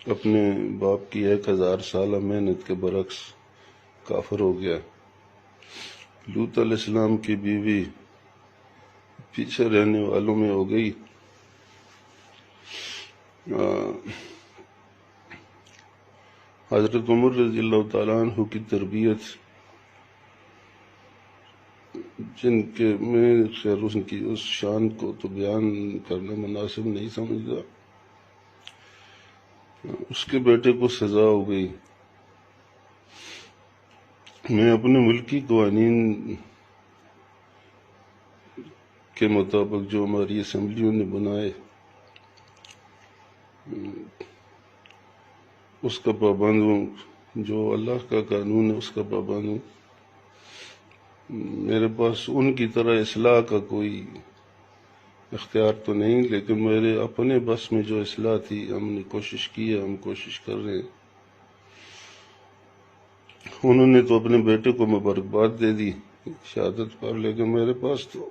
اپنے باپ کی 1000 سالہ محنت کے برعکس کافر ہو گیا۔ لوط علیہ السلام کی بیوی پیچھے رہنے والوں میں ہو گئی۔ حضرت عمر رضی اللہ تعالیٰ عنہ کی تربیت، جن کے میں خیر ان کی اس شان کو تو بیان کرنا مناسب نہیں سمجھتا، اس کے بیٹے کو سزا ہو گئی۔ میں اپنے ملکی قوانین کے مطابق جو ہماری اسمبلیوں نے بنائے اس کا پابند ہوں، جو اللہ کا قانون ہے اس کا پابند ہوں۔ میرے پاس ان کی طرح اصلاح کا کوئی اختیار تو نہیں، لیکن میرے اپنے بس میں جو اصلاح تھی ہم نے کوشش کی ہے، ہم کوشش کر رہے ہیں۔ انہوں نے تو اپنے بیٹے کو مبارکباد دے دی شہادت پر، لیکن میرے پاس تو